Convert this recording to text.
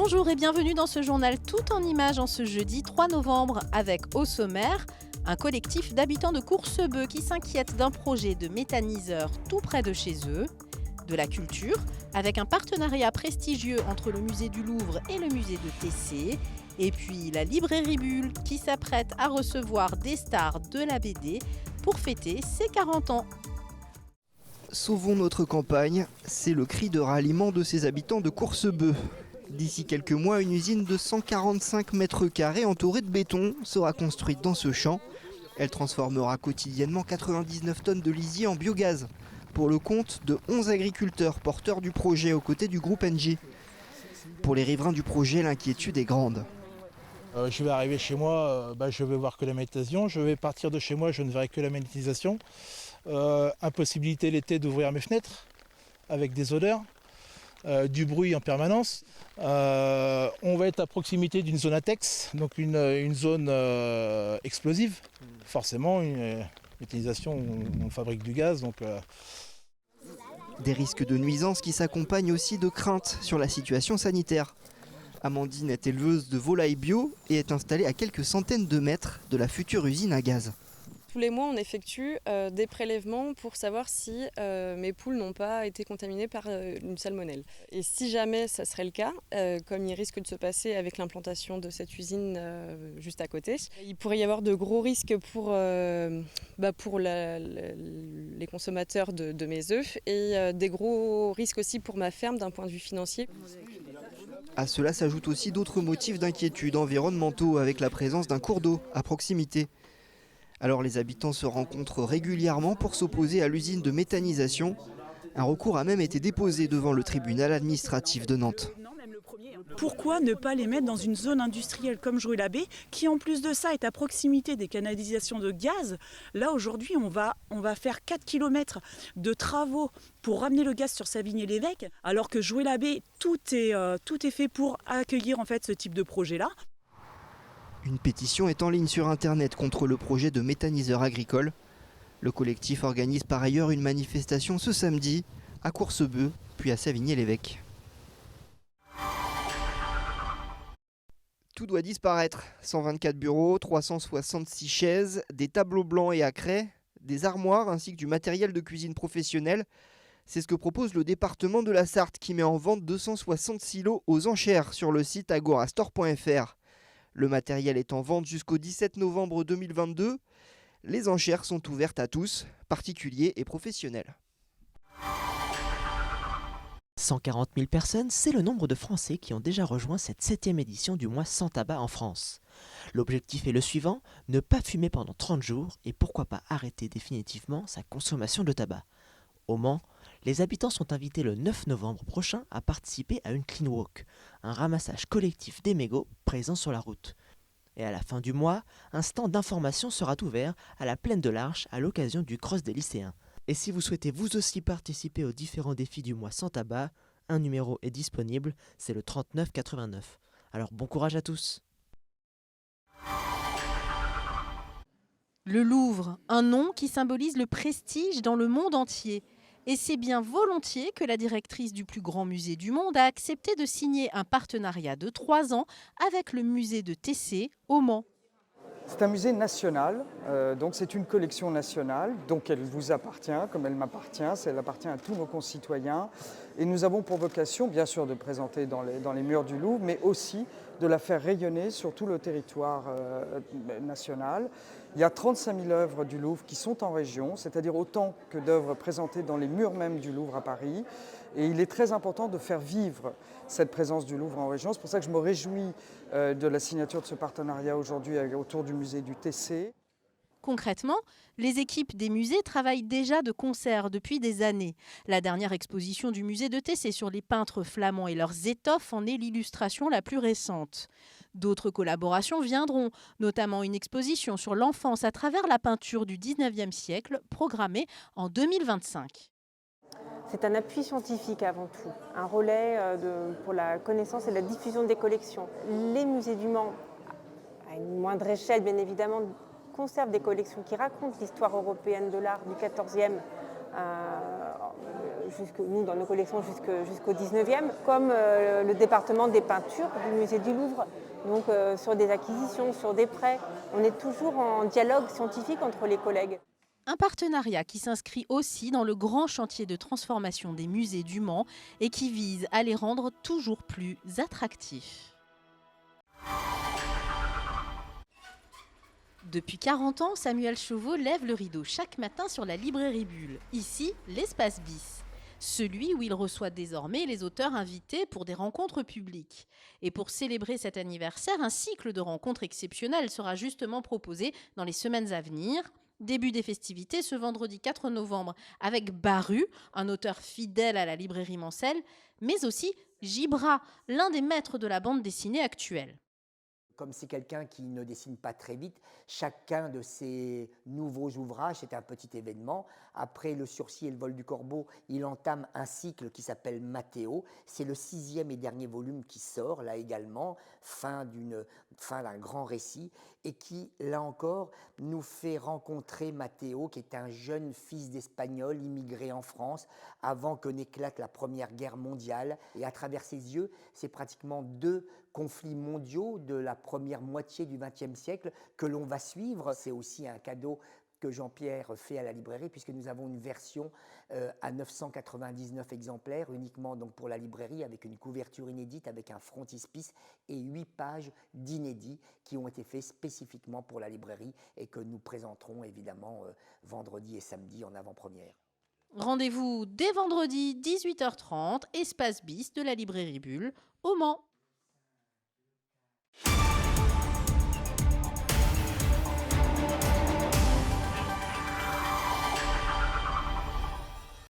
Bonjour et bienvenue dans ce journal tout en images en ce jeudi 3 novembre avec au sommaire un collectif d'habitants de Coursebeu qui s'inquiète d'un projet de méthaniseur tout près de chez eux, de la culture avec un partenariat prestigieux entre le musée du Louvre et le musée de Tessé, et puis la librairie Bulle qui s'apprête à recevoir des stars de la BD pour fêter ses 40 ans. Sauvons notre campagne, c'est le cri de ralliement de ces habitants de Coursebeu. D'ici quelques mois, une usine de 145 mètres carrés entourée de béton sera construite dans ce champ. Elle transformera quotidiennement 99 tonnes de lisier en biogaz, pour le compte de 11 agriculteurs porteurs du projet aux côtés du groupe Engie. Pour les riverains du projet, l'inquiétude est grande. Je vais arriver chez moi, je vais voir que la méthanisation. Je vais partir de chez moi, je ne verrai que la méthanisation. Impossibilité l'été d'ouvrir mes fenêtres avec des odeurs, du bruit en permanence. On va être à proximité d'une zone ATEX, donc une zone explosive. Forcément, une méthanisation, on fabrique du gaz. Des risques de nuisance qui s'accompagnent aussi de craintes sur la situation sanitaire. Amandine est éleveuse de volailles bio et est installée à quelques centaines de mètres de la future usine à gaz. Tous les mois, on effectue des prélèvements pour savoir si mes poules n'ont pas été contaminées par une salmonelle. Et si jamais ça serait le cas, comme il risque de se passer avec l'implantation de cette usine juste à côté, il pourrait y avoir de gros risques pour les consommateurs de mes œufs et des gros risques aussi pour ma ferme d'un point de vue financier. À cela s'ajoutent aussi d'autres motifs d'inquiétude environnementaux avec la présence d'un cours d'eau à proximité. Alors les habitants se rencontrent régulièrement pour s'opposer à l'usine de méthanisation. Un recours a même été déposé devant le tribunal administratif de Nantes. Pourquoi ne pas les mettre dans une zone industrielle comme Joué-la-Baie, qui en plus de ça est à proximité des canalisations de gaz? Là aujourd'hui on va faire 4 km de travaux pour ramener le gaz sur Savigny-l'Évêque, alors que Joué-la-Baie, tout est fait pour accueillir en fait ce type de projet-là. Une pétition est en ligne sur internet contre le projet de méthaniseur agricole. Le collectif organise par ailleurs une manifestation ce samedi à Coursebeu, puis à Savigny-l'Évêque. Tout doit disparaître. 124 bureaux, 366 chaises, des tableaux blancs et à craie, des armoires ainsi que du matériel de cuisine professionnel. C'est ce que propose le département de la Sarthe qui met en vente 260 silos aux enchères sur le site agorastore.fr. Le matériel est en vente jusqu'au 17 novembre 2022. Les enchères sont ouvertes à tous, particuliers et professionnels. 140 000 personnes, c'est le nombre de Français qui ont déjà rejoint cette 7e édition du mois sans tabac en France. L'objectif est le suivant, ne pas fumer pendant 30 jours et pourquoi pas arrêter définitivement sa consommation de tabac. Au Mans, les habitants sont invités le 9 novembre prochain à participer à une Clean Walk, un ramassage collectif des mégots présents sur la route. Et à la fin du mois, un stand d'information sera ouvert à la Plaine de l'Arche à l'occasion du Cross des lycéens. Et si vous souhaitez vous aussi participer aux différents défis du mois sans tabac, un numéro est disponible, c'est le 39 89. Alors bon courage à tous. Le Louvre, un nom qui symbolise le prestige dans le monde entier. Et c'est bien volontiers que la directrice du plus grand musée du monde a accepté de signer un partenariat de 3 ans avec le musée de Tessé au Mans. C'est un musée national, donc c'est une collection nationale, donc elle vous appartient comme elle m'appartient, elle appartient à tous nos concitoyens. Et nous avons pour vocation, bien sûr, de présenter dans les murs du Louvre, mais aussi de la faire rayonner sur tout le territoire national. Il y a 35 000 œuvres du Louvre qui sont en région, c'est-à-dire autant que d'œuvres présentées dans les murs même du Louvre à Paris. Et il est très important de faire vivre cette présence du Louvre en région. C'est pour ça que je me réjouis de la signature de ce partenariat aujourd'hui autour du musée du Tessé. Concrètement, les équipes des musées travaillent déjà de concert depuis des années. La dernière exposition du musée de Tessé sur les peintres flamands et leurs étoffes en est l'illustration la plus récente. D'autres collaborations viendront, notamment une exposition sur l'enfance à travers la peinture du 19e siècle, programmée en 2025. C'est un appui scientifique avant tout, un relais pour la connaissance et la diffusion des collections. Les musées du Mans, à une moindre échelle bien évidemment, conservent des collections qui racontent l'histoire européenne de l'art du XIVe nous dans nos collections jusqu'au 19e, comme le département des peintures du musée du Louvre. Donc sur des acquisitions, sur des prêts, on est toujours en dialogue scientifique entre les collègues. Un partenariat qui s'inscrit aussi dans le grand chantier de transformation des musées du Mans et qui vise à les rendre toujours plus attractifs. Depuis 40 ans, Samuel Chauveau lève le rideau chaque matin sur la librairie Bulle, ici l'espace bis. Celui où il reçoit désormais les auteurs invités pour des rencontres publiques. Et pour célébrer cet anniversaire, un cycle de rencontres exceptionnelles sera justement proposé dans les semaines à venir. Début des festivités ce vendredi 4 novembre avec Baru, un auteur fidèle à la librairie Mansell, mais aussi Gibra, l'un des maîtres de la bande dessinée actuelle. Comme c'est quelqu'un qui ne dessine pas très vite, chacun de ses nouveaux ouvrages, c'est un petit événement. Après Le Sursis et le vol du corbeau, il entame un cycle qui s'appelle Mathéo. C'est le 6e et dernier volume qui sort, là également, fin d'un grand récit, et qui, là encore, nous fait rencontrer Mathéo, qui est un jeune fils d'Espagnol immigré en France, avant que n'éclate la Première Guerre mondiale. Et à travers ses yeux, c'est pratiquement 2 conflits mondiaux de la première moitié du XXe siècle que l'on va suivre. C'est aussi un cadeau que Jean-Pierre fait à la librairie, puisque nous avons une version à 999 exemplaires, uniquement donc pour la librairie, avec une couverture inédite, avec un frontispice et 8 pages d'inédits qui ont été faits spécifiquement pour la librairie et que nous présenterons évidemment vendredi et samedi en avant-première. Rendez-vous dès vendredi 18h30, espace bis de la librairie Bulle, au Mans.